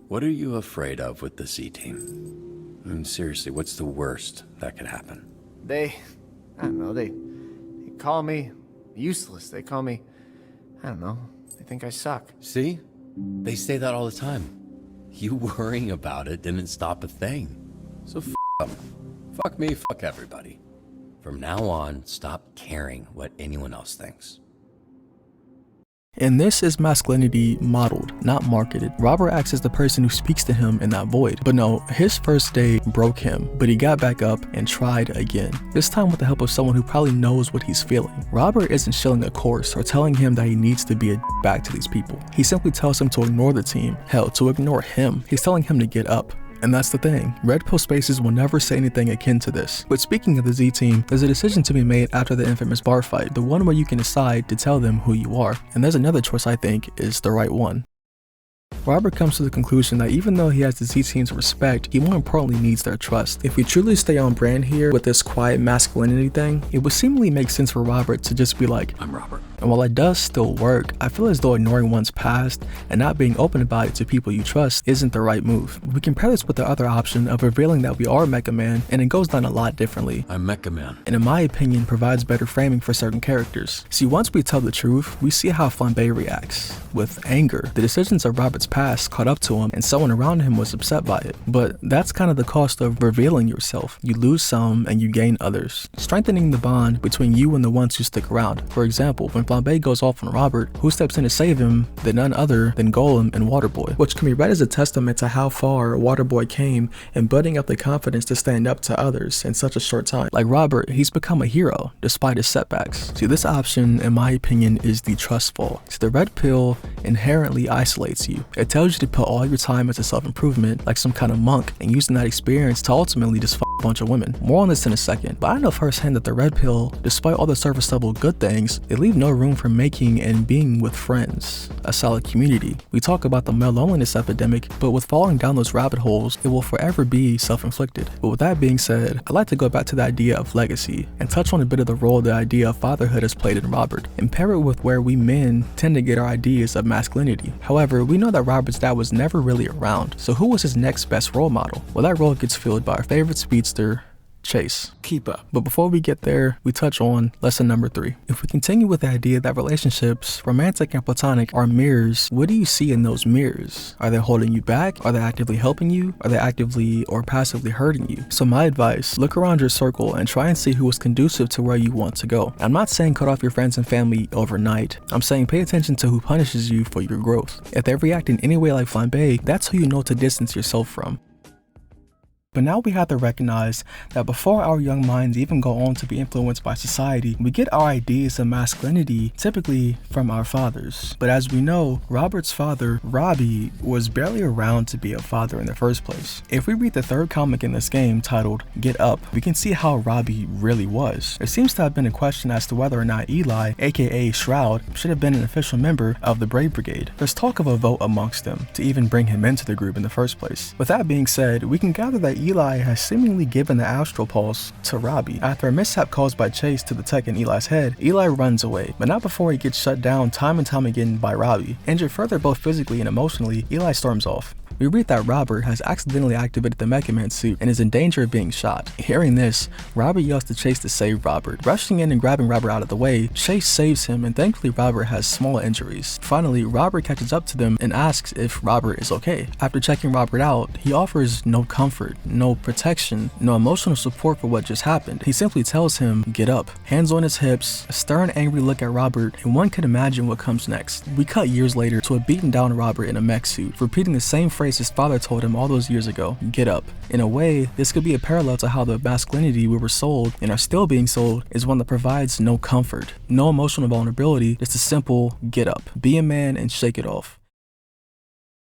What are you afraid of with the Z team? I mean, seriously, what's the worst that could happen? I don't know, they call me useless. They call me, I don't know, they think I suck. See? They say that all the time. You worrying about it didn't stop a thing. So f them. Fuck me, fuck everybody. From now on, stop caring what anyone else thinks. And this is masculinity modeled, not marketed. Robert acts as the person who speaks to him in that void. But no, his first date broke him, but he got back up and tried again. This time with the help of someone who probably knows what he's feeling. Robert isn't shilling a course or telling him that he needs to be a back to these people. He simply tells him to ignore the team. Hell, to ignore him. He's telling him to get up. And that's the thing, Red Pill spaces will never say anything akin to this. But speaking of the Z team, there's a decision to be made after the infamous bar fight, the one where you can decide to tell them who you are. And there's another choice I think is the right one. Robert comes to the conclusion that even though he has the Z team's respect, he more importantly needs their trust. If we truly stay on brand here with this quiet masculinity thing, it would seemingly make sense for Robert to just be like, I'm Robert. And while it does still work, I feel as though ignoring one's past and not being open about it to people you trust isn't the right move. We compare this with the other option of revealing that we are Mecha Man, and it goes down a lot differently. I'm Mecha Man. And in my opinion, provides better framing for certain characters. See, once we tell the truth, we see how Flambe reacts. With anger, the decisions of Robert's past caught up to him, and someone around him was upset by it. But that's kind of the cost of revealing yourself. You lose some and you gain others, strengthening the bond between you and the ones who stick around. For example, when Flambe goes off on Robert, who steps in to save him than none other than Golem and Waterboy, which can be read as a testament to how far Waterboy came in building up the confidence to stand up to others in such a short time. Like Robert, he's become a hero despite his setbacks. See, this option, in my opinion, is the trust fall. See, the Red Pill inherently isolates you. It tells you to put all your time into self-improvement like some kind of monk and using that experience to ultimately just fuck a bunch of women. More on this in a second, but I know firsthand that the Red Pill, despite all the surface level good things, they leave no room for making and being with friends, a solid community. We talk about the male loneliness epidemic, but with falling down those rabbit holes, it will forever be self-inflicted. But with that being said, I'd like to go back to the idea of legacy and touch on a bit of the role the idea of fatherhood has played in Robert, and pair it with where we men tend to get our ideas of masculinity. However, we know that Robert's dad was never really around, so who was his next best role model? Well, that role gets filled by our favorite speedster, Chase. Keep up. But before we get there, we touch on lesson number 3. If we continue with the idea that relationships, romantic and platonic, are mirrors, what do you see in those mirrors? Are they holding you back? Are they actively helping you? Are they actively or passively hurting you? So my advice, look around your circle and try and see who is conducive to where you want to go. I'm not saying cut off your friends and family overnight. I'm saying pay attention to who punishes you for your growth. If they react in any way like Flambe, that's who you know to distance yourself from. But now we have to recognize that before our young minds even go on to be influenced by society, we get our ideas of masculinity typically from our fathers. But as we know, Robert's father, Robbie, was barely around to be a father in the first place. If we read the third comic in this game titled Get Up, we can see how Robbie really was. There seems to have been a question as to whether or not Eli, aka Shroud, should have been an official member of the Brave Brigade. There's talk of a vote amongst them to even bring him into the group in the first place. With that being said, we can gather that Eli has seemingly given the Astral Pulse to Robbie. After a mishap caused by Chase to the tech in Eli's head, Eli runs away, but not before he gets shut down time and time again by Robbie. Injured further both physically and emotionally, Eli storms off. We read that Robert has accidentally activated the Mecha Man suit and is in danger of being shot. Hearing this, Robert yells to Chase to save Robert. Rushing in and grabbing Robert out of the way, Chase saves him, and thankfully Robert has small injuries. Finally, Robert catches up to them and asks if Robert is okay. After checking Robert out, he offers no comfort, no protection, no emotional support for what just happened. He simply tells him, get up. Hands on his hips, a stern, angry look at Robert, and one can imagine what comes next. We cut years later to a beaten down Robert in a mech suit, repeating the same phrase his father told him all those years ago, get up. In a way, this could be a parallel to how the masculinity we were sold and are still being sold is one that provides no comfort, no emotional vulnerability, just a simple get up, be a man and shake it off.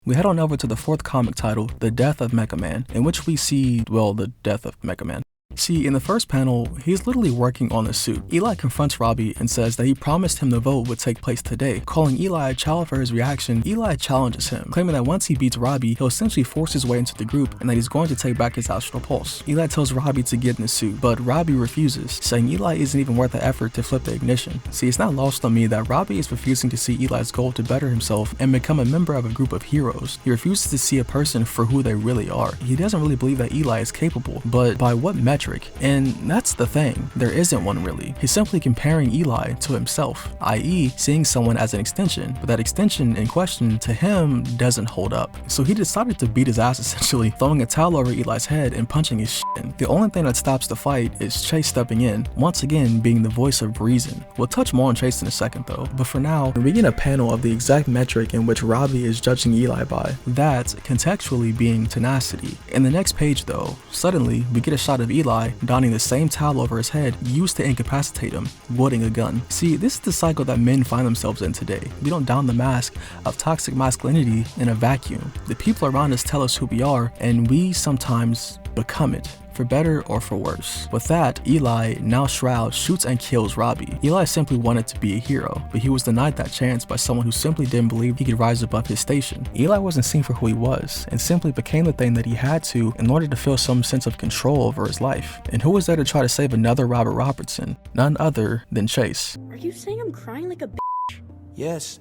We head on over to the fourth comic titled The Death of Mecha Man, in which we see, well, the death of Mecha Man. See, in the first panel, he's literally working on the suit. Eli confronts Robbie and says that he promised him the vote would take place today. Calling Eli a child for his reaction, Eli challenges him, claiming that once he beats Robbie, he'll essentially force his way into the group and that he's going to take back his Astral Pulse. Eli tells Robbie to get in the suit, but Robbie refuses, saying Eli isn't even worth the effort to flip the ignition. See, it's not lost on me that Robbie is refusing to see Eli's goal to better himself and become a member of a group of heroes. He refuses to see a person for who they really are. He doesn't really believe that Eli is capable, but by what metric metric. And that's the thing, there isn't one really. He's simply comparing Eli to himself, i.e. seeing someone as an extension, but that extension in question to him doesn't hold up. So he decided to beat his ass essentially, throwing a towel over Eli's head and punching his shit in. The only thing that stops the fight is Chase stepping in, once again being the voice of reason. We'll touch more on Chase in a second though, but for now, we get a panel of the exact metric in which Robbie is judging Eli by, that contextually being tenacity. In the next page though, suddenly we get a shot of Eli donning the same towel over his head used to incapacitate him, wielding a gun. See, this is the cycle that men find themselves in today. We don't don the mask of toxic masculinity in a vacuum. The people around us tell us who we are, and we sometimes become it, for better or for worse. With that, Eli, now Shroud, shoots and kills Robbie. Eli simply wanted to be a hero, but he was denied that chance by someone who simply didn't believe he could rise above his station. Eli wasn't seen for who he was, and simply became the thing that he had to in order to feel some sense of control over his life. And who was there to try to save another Robert Robertson? None other than Chase. Are you saying I'm crying like a bitch? Yes.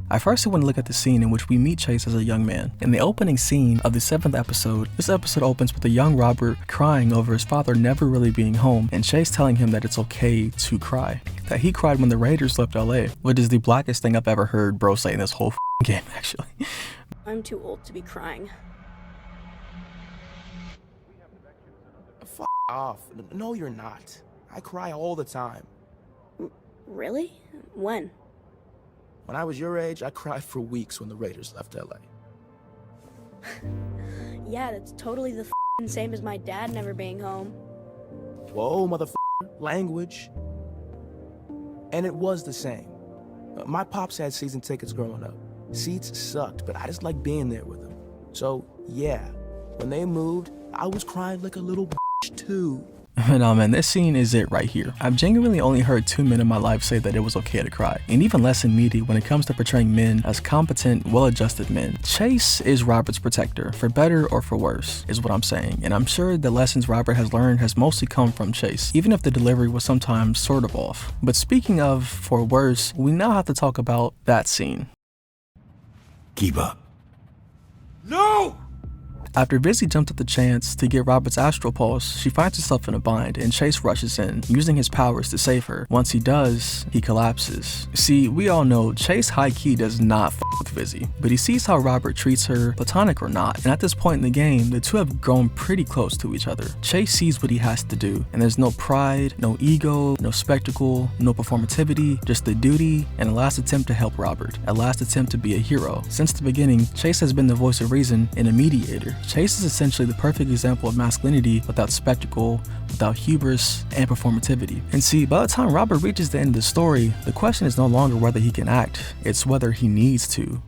I first want to look at the scene in which we meet Chase as a young man. In the opening scene of the 7th episode, this episode opens with a young Robert crying over his father never really being home, and Chase telling him that it's okay to cry. That he cried when the Raiders left LA, which is the blackest thing I've ever heard bro say in this whole game actually. I'm too old to be crying. F off. No, you're not. I cry all the time. Really? When? When I was your age, I cried for weeks when the Raiders left LA. Yeah, that's totally the same as my dad never being home. Whoa, language. And it was the same. My pops had season tickets growing up. Seats sucked, but I just liked being there with them. So, yeah, when they moved, I was crying like a little bitch too. Nah man, this scene is it right here. I've genuinely only heard 2 men in my life say that it was okay to cry, and even less in media when it comes to portraying men as competent, well-adjusted men. Chase is Robert's protector, for better or for worse, is what I'm saying, and I'm sure the lessons Robert has learned has mostly come from Chase, even if the delivery was sometimes sort of off. But speaking of for worse, we now have to talk about that scene. Keep up. No! After Vizzy jumped at the chance to get Robert's astral pulse, she finds herself in a bind and Chase rushes in, using his powers to save her. Once he does, he collapses. See, we all know Chase high-key does not f with Vizzy, but he sees how Robert treats her, platonic or not, and at this point in the game, the two have grown pretty close to each other. Chase sees what he has to do, and there's no pride, no ego, no spectacle, no performativity, just the duty and a last attempt to help Robert, a last attempt to be a hero. Since the beginning, Chase has been the voice of reason and a mediator. Chase is essentially the perfect example of masculinity without spectacle, without hubris, and performativity. And see, by the time Robert reaches the end of the story, the question is no longer whether he can act, it's whether he needs to.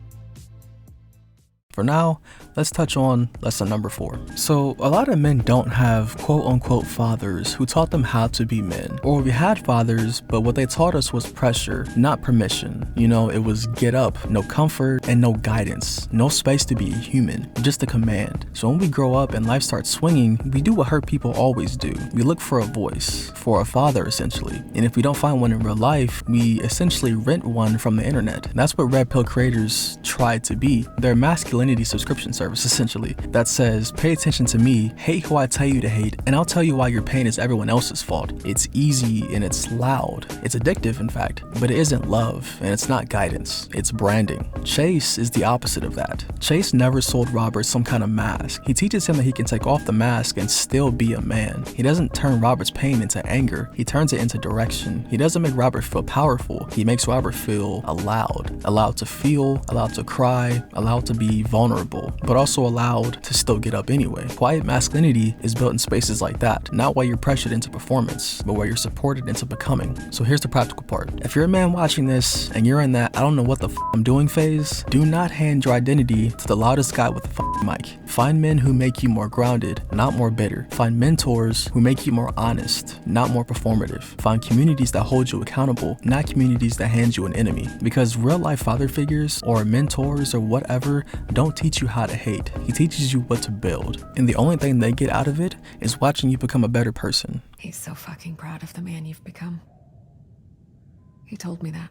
For now, let's touch on lesson number 4. So a lot of men don't have quote-unquote fathers who taught them how to be men. Or we had fathers, but what they taught us was pressure, not permission. You know, it was get up, no comfort, and no guidance. No space to be a human, just a command. So when we grow up and life starts swinging, we do what hurt people always do. We look for a voice, for a father essentially. And if we don't find one in real life, we essentially rent one from the internet. And that's what Red Pill creators tried to be. Their masculinity subscription service essentially that says, pay attention to me, hate who I tell you to hate, and I'll tell you why your pain is everyone else's fault. It's easy and it's loud. It's addictive in fact, but it isn't love and it's not guidance. It's branding. Chase is the opposite of that. Chase never sold Robert some kind of mask. He teaches him that he can take off the mask and still be a man. He doesn't turn Robert's pain into anger. He turns it into direction. He doesn't make Robert feel powerful. He makes Robert feel allowed to feel, allowed to cry, allowed to be vulnerable, but also allowed to still get up anyway. Quiet masculinity is built in spaces like that, not where you're pressured into performance, but where you're supported into becoming. So here's the practical part. If you're a man watching this and you're in that I don't know what the I'm doing phase, do not hand your identity to the loudest guy with the mic. Find men who make you more grounded, not more bitter. Find mentors who make you more honest, not more performative. Find communities that hold you accountable, not communities that hand you an enemy. Because real life father figures or mentors or whatever don't teach you how to hate. He teaches you what to build. And the only thing they get out of it is watching you become a better person. He's so fucking proud of the man you've become. He told me that.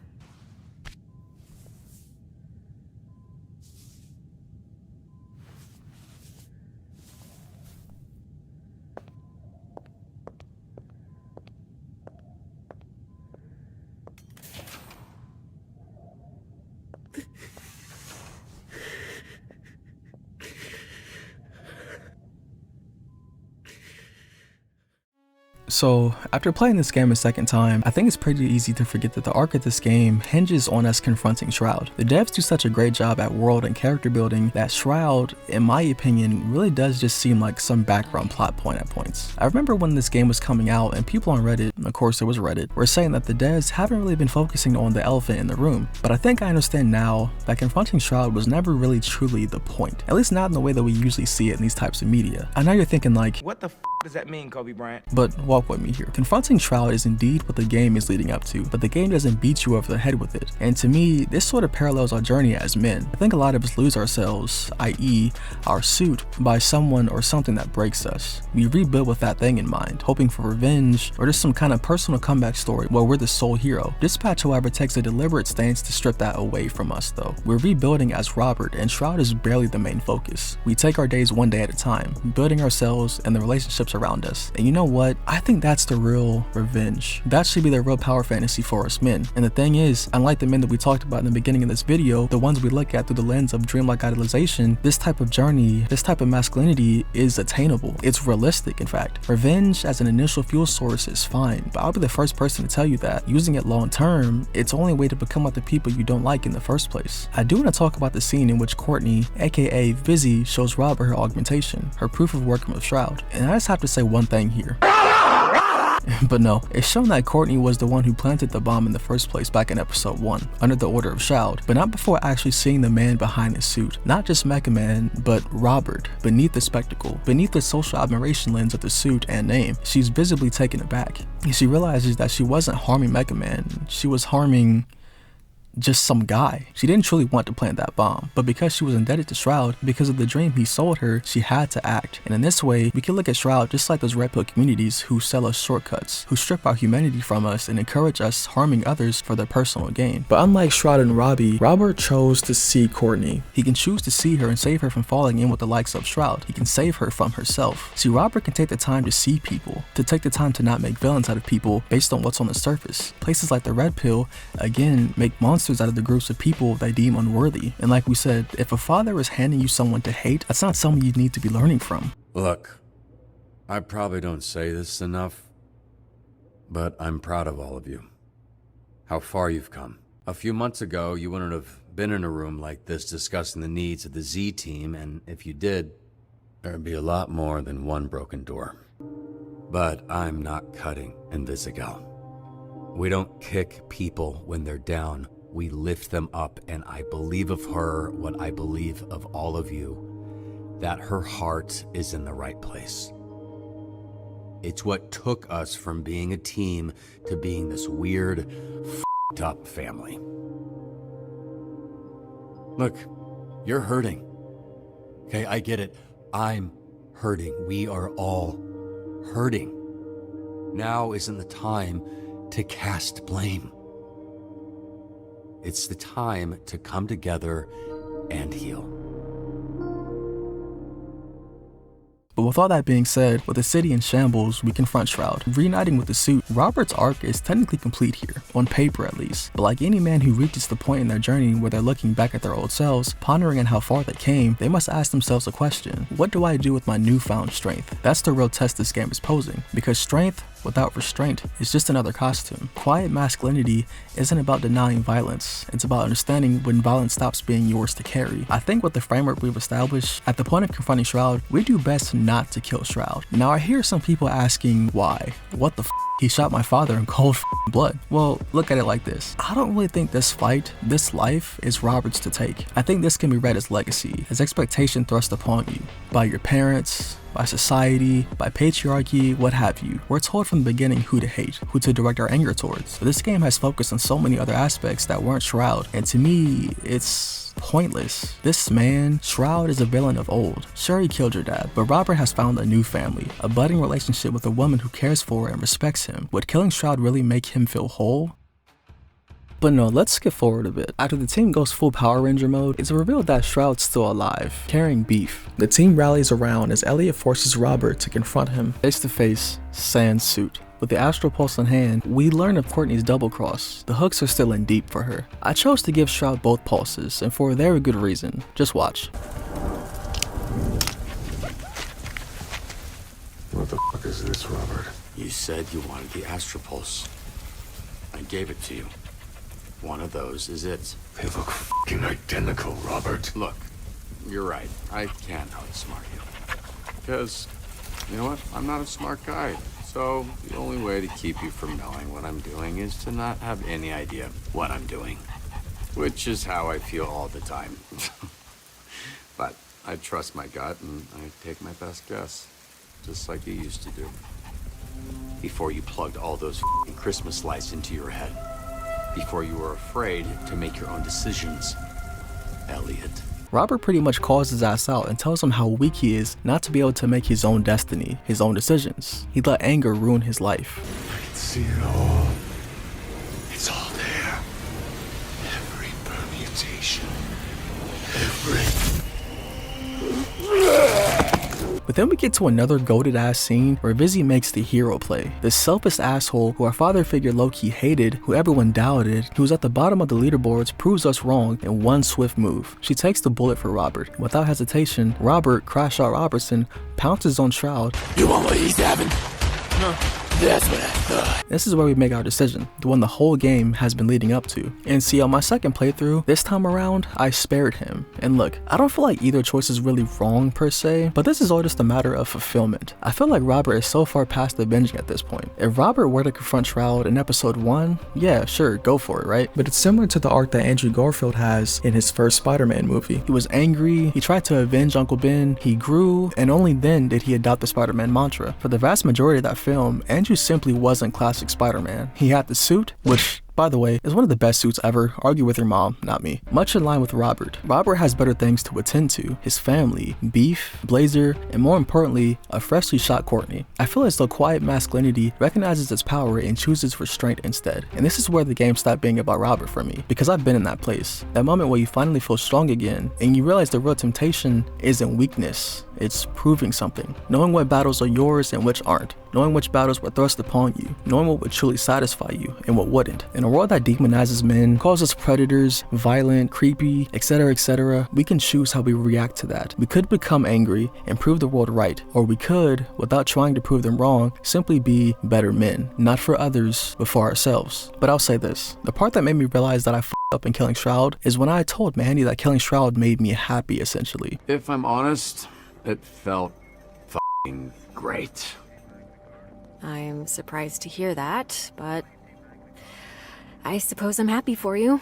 So, after playing this game a second time, I think it's pretty easy to forget that the arc of this game hinges on us confronting Shroud. The devs do such a great job at world and character building that Shroud, in my opinion, really does just seem like some background plot point at points. I remember when this game was coming out and people on Reddit, of course it was Reddit, were saying that the devs haven't really been focusing on the elephant in the room. But I think I understand now that confronting Shroud was never really truly the point. At least not in the way that we usually see it in these types of media. I know you're thinking like, what the f does that mean, Kobe Bryant? But walk with me here. Confronting Shroud is indeed what the game is leading up to, but the game doesn't beat you over the head with it. And to me, this sort of parallels our journey as men. I think a lot of us lose ourselves, i.e. our suit, by someone or something that breaks us. We rebuild with that thing in mind, hoping for revenge or just some kind of personal comeback story where we're the sole hero. Dispatch, however, takes a deliberate stance to strip that away from us though. We're rebuilding as Robert, and Shroud is barely the main focus. We take our days one day at a time, building ourselves and the relationships around us. And you know what? I think that's the real revenge. That should be the real power fantasy for us men. And the thing is, unlike the men that we talked about in the beginning of this video, the ones we look at through the lens of dreamlike idolization, this type of journey, this type of masculinity is attainable. It's realistic, in fact. Revenge as an initial fuel source is fine, but I'll be the first person to tell you that using it long term, it's only a way to become like the people you don't like in the first place. I do want to talk about the scene in which Courtney, aka Vizzy, shows Robert her augmentation, her proof of working with Shroud. And I just have to say one thing here. But no, it's shown that Courtney was the one who planted the bomb in the first place back in episode 1, under the order of Shroud, but not before actually seeing the man behind the suit. Not just Mecha Man, but Robert, beneath the spectacle, beneath the social admiration lens of the suit and name. She's visibly taken aback. She realizes that she wasn't harming Mecha Man, she was harming just some guy. She didn't truly want to plant that bomb, but because she was indebted to Shroud, because of the dream he sold her, she had to act. And in this way, we can look at Shroud just like those red pill communities who sell us shortcuts, who strip our humanity from us and encourage us harming others for their personal gain. But unlike Shroud and Robbie, Robert chose to see Courtney. He can choose to see her and save her from falling in with the likes of Shroud. He can save her from herself. See, Robert can take the time to see people, to take the time to not make villains out of people based on what's on the surface. Places like the Red Pill, again, make monsters out of the groups of people they deem unworthy. And like we said, if a father is handing you someone to hate, that's not someone you need to be learning from. Look, I probably don't say this enough, but I'm proud of all of you. How far you've come. A few months ago, you wouldn't have been in a room like this discussing the needs of the Z team, and if you did, there'd be a lot more than one broken door. But I'm not cutting Invisigal. We don't kick people when they're down. We lift them up, and I believe of her what I believe of all of you, that her heart is in the right place. It's what took us from being a team to being this weird, f***ed up family. Look, you're hurting. Okay, I get it. I'm hurting. We are all hurting. Now isn't the time to cast blame. It's the time to come together and heal. But with all that being said, with the city in shambles, we confront Shroud. Reuniting with the suit, Robert's arc is technically complete here, on paper at least. But like any man who reaches the point in their journey where they're looking back at their old selves, pondering on how far they came, they must ask themselves a question. What do I do with my newfound strength? That's the real test this game is posing, because strength without restraint is just another costume. Quiet masculinity isn't about denying violence, it's about understanding when violence stops being yours to carry. I think with the framework we've established, at the point of confronting Shroud, we do best not to kill Shroud. Now I hear some people asking why. What the f? He shot my father in cold blood. Well, look at it like this. I don't really think this fight, this life, is Robert's to take. I think this can be read as legacy, as expectation thrust upon you by your parents, by society, by patriarchy, what have you. We're told from the beginning who to hate, who to direct our anger towards. But this game has focused on so many other aspects that weren't Shroud, and to me, it's pointless. This man, Shroud, is a villain of old. Sure, he killed your dad, but Robert has found a new family, a budding relationship with a woman who cares for and respects him. Would killing Shroud really make him feel whole? But no, let's skip forward a bit. After the team goes full Power Ranger mode, it's revealed that Shroud's still alive, carrying beef. The team rallies around as Elliot forces Robert to confront him face to face, sans suit. With the Astral Pulse in hand, we learn of Courtney's double cross. The hooks are still in deep for her. I chose to give Shroud both pulses, and for a very good reason. Just watch. What the fuck is this, Robert? You said you wanted the Astral Pulse. I gave it to you. One of those is it. They look f***ing identical, Robert. Look, you're right. I can't outsmart you. Because, you know what? I'm not a smart guy. So, the only way to keep you from knowing what I'm doing is to not have any idea what I'm doing. Which is how I feel all the time. But I trust my gut and I take my best guess. Just like you used to do. Before you plugged all those f***ing Christmas lights into your head. Before you were afraid to make your own decisions. Elliot. Robert pretty much calls his ass out and tells him how weak he is not to be able to make his own destiny, his own decisions. He let anger ruin his life. I can see it all. It's all there. Every permutation. But then we get to another goated ass scene where Vizzy makes the hero play. This selfish asshole who our father figure low-key hated, who everyone doubted, who was at the bottom of the leaderboards, proves us wrong in one swift move. She takes the bullet for Robert. Without hesitation, Robert, Crash Out Robertson, pounces on Shroud. You want what he's having? No. That's what I thought. This is where we make our decision, the one the whole game has been leading up to. And see, on my second playthrough, this time around, I spared him. And look, I don't feel like either choice is really wrong per se, but this is all just a matter of fulfillment. I feel like Robert is so far past avenging at this point. If Robert were to confront Shroud in episode 1, yeah, sure, go for it, right? But it's similar to the arc that Andrew Garfield has in his first Spider-Man movie. He was angry, he tried to avenge Uncle Ben, he grew, and only then did he adopt the Spider-Man mantra. For the vast majority of that film, Andrew simply wasn't classic Spider-Man. He had the suit, which, by the way, is one of the best suits ever. Argue with your mom, not me. Much in line with Robert. Robert has better things to attend to. His family, Beef, Blazer, and more importantly, a freshly shot Courtney. I feel as though Quiet Masculinity recognizes its power and chooses Restraint instead. And this is where the game stopped being about Robert for me, because I've been in that place. That moment where you finally feel strong again, and you realize the real temptation isn't weakness. It's proving something. Knowing what battles are yours and which aren't. Knowing which battles were thrust upon you. Knowing what would truly satisfy you and what wouldn't. In a world that demonizes men, calls us predators, violent, creepy, etc., we can choose how we react to that. We could become angry and prove the world right, or we could, without trying to prove them wrong, simply be better men. Not for others, but for ourselves. But I'll say this, the part that made me realize that I f***ed up in killing Shroud is when I told Mandy that killing Shroud made me happy, essentially. If I'm honest, it felt f***ing great. I'm surprised to hear that, but I suppose I'm happy for you.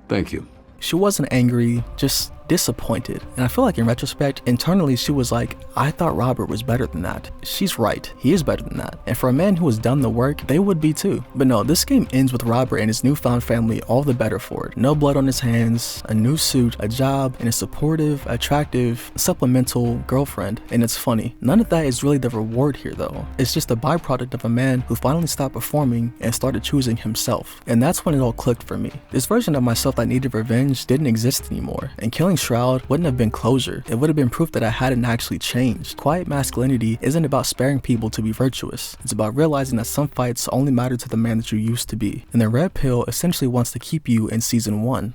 Thank you. She wasn't angry, just disappointed. And I feel like in retrospect, internally she was like, I thought Robert was better than that. She's right, he is better than that. And for a man who has done the work, they would be too. But no, this game ends with Robert and his newfound family all the better for it. No blood on his hands, a new suit, a job, and a supportive, attractive, supplemental girlfriend. And it's funny, none of that is really the reward here though. It's just a byproduct of a man who finally stopped performing and started choosing himself. And that's when it all clicked for me. This version of myself that needed revenge didn't exist anymore. And killing Shroud wouldn't have been closure. It would have been proof that I hadn't actually changed. Quiet Masculinity isn't about sparing people to be virtuous. It's about realizing that some fights only matter to the man that you used to be. And the Red Pill essentially wants to keep you in season 1.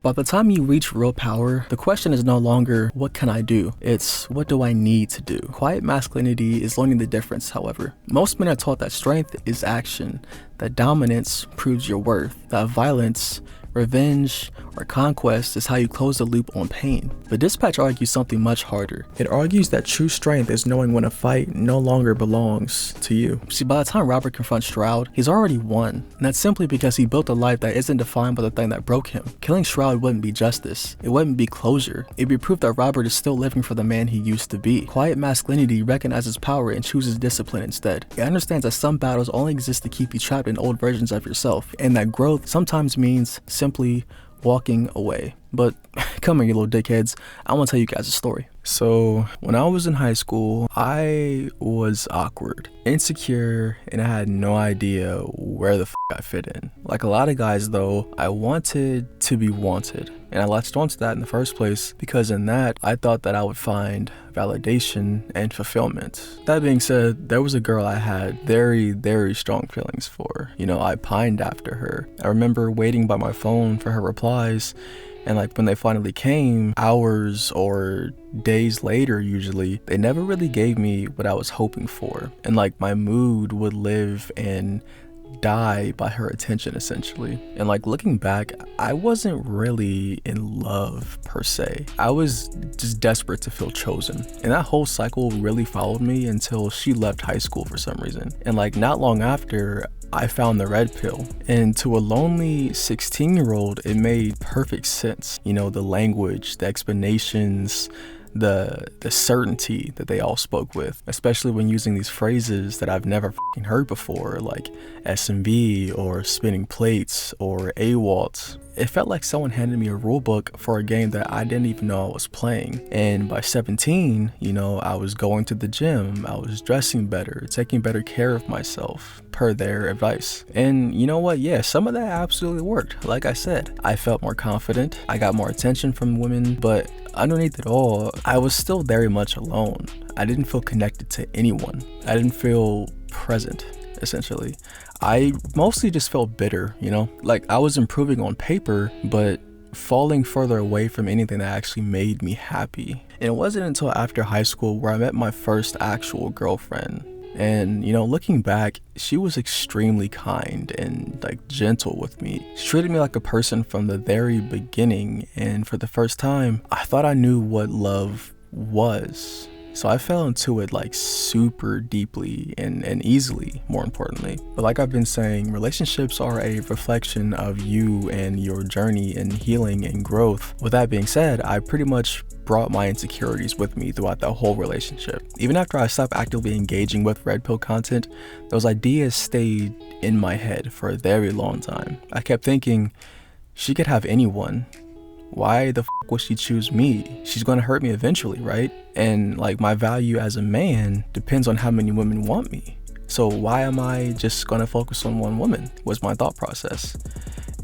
By the time you reach real power, the question is no longer, what can I do? It's, what do I need to do? Quiet Masculinity is learning the difference, however. Most men are taught that strength is action, that dominance proves your worth, that violence, revenge, or conquest is how you close the loop on pain. But Dispatch argues something much harder. It argues that true strength is knowing when a fight no longer belongs to you. See, by the time Robert confronts Shroud, he's already won. And that's simply because he built a life that isn't defined by the thing that broke him. Killing Shroud wouldn't be justice. It wouldn't be closure. It'd be proof that Robert is still living for the man he used to be. Quiet Masculinity recognizes power and chooses discipline instead. It understands that some battles only exist to keep you trapped in old versions of yourself, and that growth sometimes means simply walking away. But come here, you little dickheads, I want to tell you guys a story. So when I was in high school, I was awkward, insecure, and I had no idea where the f I fit in. Like a lot of guys though, I wanted to be wanted. And I latched onto that in the first place because in that, I thought that I would find validation and fulfillment. That being said, there was a girl I had very, very strong feelings for. You know, I pined after her. I remember waiting by my phone for her replies, and like when they finally came, hours or days later usually, they never really gave me what I was hoping for. And like my mood would live and die by her attention essentially. And like looking back, I wasn't really in love per se. I was just desperate to feel chosen. And that whole cycle really followed me until she left high school for some reason. And like not long after, I found the red pill. And to a lonely 16-year-old, it made perfect sense. You know, the language, the explanations, the certainty that they all spoke with, especially when using these phrases that I've never f***ing heard before, like SMB or spinning plates or AWOLT. It felt like someone handed me a rule book for a game that I didn't even know I was playing. And by 17, you know, I was going to the gym, I was dressing better, taking better care of myself, per their advice. And you know what? Yeah, some of that absolutely worked. Like I said, I felt more confident, I got more attention from women, but underneath it all, I was still very much alone. I didn't feel connected to anyone. I didn't feel present, essentially. I mostly just felt bitter, you know? Like I was improving on paper, but falling further away from anything that actually made me happy. And it wasn't until after high school where I met my first actual girlfriend. And you know, looking back, she was extremely kind and like gentle with me. She treated me like a person from the very beginning, and for the first time, I thought I knew what love was. So I fell into it like super deeply and easily, more importantly. But like I've been saying, relationships are a reflection of you and your journey in healing and growth. With that being said, I pretty much brought my insecurities with me throughout the whole relationship. Even after I stopped actively engaging with red pill content, those ideas stayed in my head for a very long time. I kept thinking, she could have anyone. Why the f would she choose me? She's gonna hurt me eventually, right? And like my value as a man depends on how many women want me. So why am I just gonna focus on one woman? Was my thought process.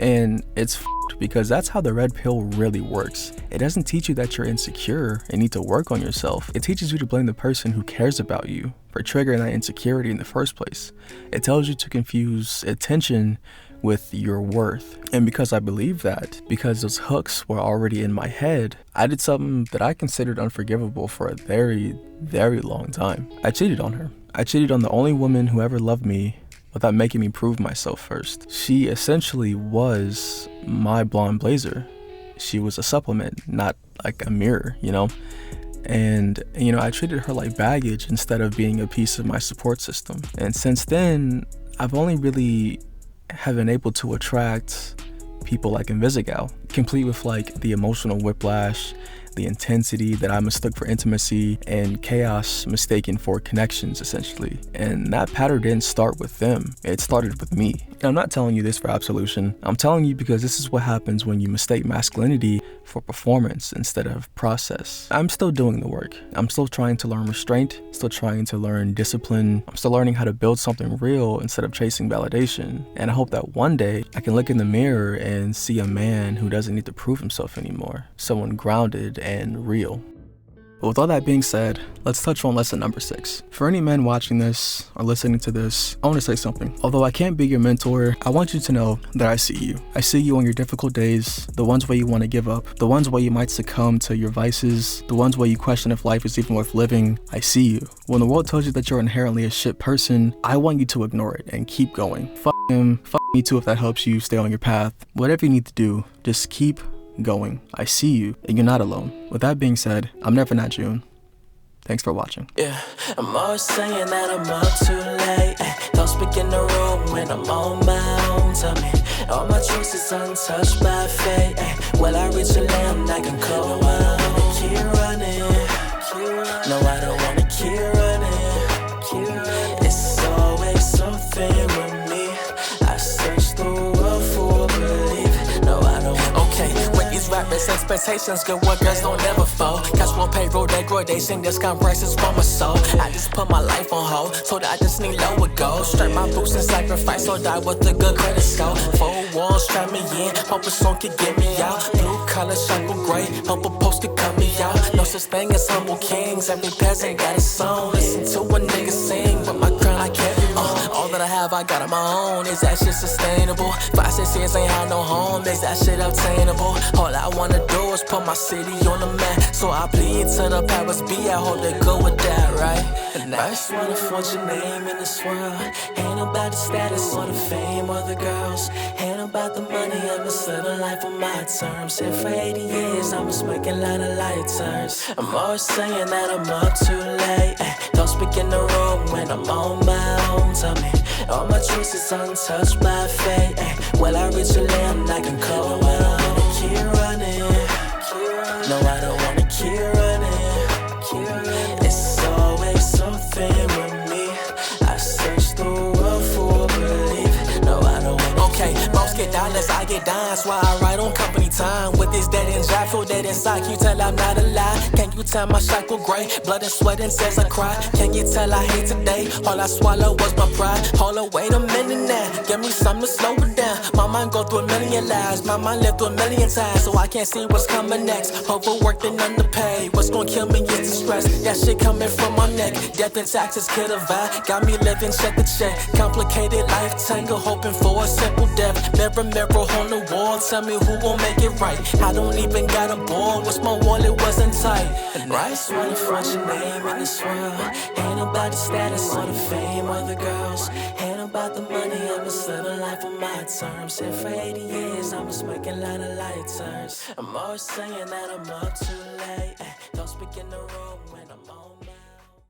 And it's f***ed because that's how the red pill really works. It doesn't teach you that you're insecure and need to work on yourself. It teaches you to blame the person who cares about you for triggering that insecurity in the first place. It tells you to confuse attention with your worth. And because I believe that, because those hooks were already in my head, I did something that I considered unforgivable for a very, very long time. I cheated on her. I cheated on the only woman who ever loved me without making me prove myself first. She essentially was my blonde blazer. She was a supplement, not like a mirror, you know? And, you know, I treated her like baggage instead of being a piece of my support system. And since then, I've only really have been able to attract people like Invisigal, complete with like the emotional whiplash, the intensity that I mistook for intimacy, and chaos mistaken for connections, essentially. And that pattern didn't start with them, it started with me. And I'm not telling you this for absolution, I'm telling you because this is what happens when you mistake masculinity for performance instead of process. I'm still doing the work. I'm still trying to learn restraint, still trying to learn discipline. I'm still learning how to build something real instead of chasing validation. And I hope that one day I can look in the mirror and see a man who doesn't need to prove himself anymore. Someone grounded and real. But with all that being said, let's touch on lesson number 6. For any men watching this or listening to this, I want to say something. Although I can't be your mentor, I want you to know that I see you. I see you on your difficult days, the ones where you want to give up, the ones where you might succumb to your vices, the ones where you question if life is even worth living. I see you. When the world tells you that you're inherently a shit person, I want you to ignore it and keep going. Fuck him, fuck me too if that helps you stay on your path. Whatever you need to do, just keep going. I see you, and you're not alone. With that being said, I'm never not June. Thanks for watching. Yeah, I'm always saying that I'm up too late. Thoughts begin to roll when I'm on my own. Tell me, all my choices untouched by fate. Will I reach a land I can call my own? Keep running. No, I don't wanna keep running. It's always something with me. I search the world for belief. No, I don't wanna. Okay, when these rap habits, expectations, good workers don't ever fall. Cash flow, payroll, degradation, discount prices for my soul. I just put my life on hold, so that I just need lower goals. Strap my boots and sacrifice, or die with a good credit score. 4 walls, strap me in, hope a song can get me out. Blue collar, shackle gray, hope a post can cut me out. No such thing as humble kings, every peasant got a song. Listen to a nigga sing, but my crown I carry. All that I have, I got on my own. Is that shit sustainable? 5, 6 years ain't had no home. Is that shit obtainable? All I wanna do is put my city on the map. So I plead to the powers be. I hope they go with that, right? And I just wanna forge your name in this world. Ain't about the status or the fame or the girls. Ain't about the money. I'm just living life on my terms. And for 80 years, I'm just making a lot of light turns. I'm always saying that I'm up too late. Don't speak in the room when I'm on my own. Tell me, all my choices untouched by fate. Will I reach a land I can call? I don't wanna keep running. No, I don't wanna keep running. It's always something with me. I search the world for belief. No, I don't wanna. Okay, most get dollars, I get dimes. Why I ride on company time with this dead end job. Feel dead inside. Can you tell I'm not alive? Can you tell my shackle gray? Blood and sweat and says I cry. Can you tell I hate today? All I swallow was my pride. Hold on, wait a minute now. Give me something to slow it down. My mind go through a million lives. My mind lived through a million times, so I can't see what's coming next. Overworked and underpaid. What's gonna kill me is the stress. That shit coming from my neck. Death and taxes kill the vibe. Got me living check to check. Complicated life tangle, hoping for a simple death. Mirror, mirror on the wall. Tell me who gon' make it right. I don't even got a ball. What's my wallet wasn't tight. Right? I just wanna front your name in this world. Ain't about the status or the fame or the girls. Ain't about the money. I'm just living life on my terms. And for 80 years, I'm just making a lot of light turns. I'm always saying that I'm up too late. Don't speak in the room.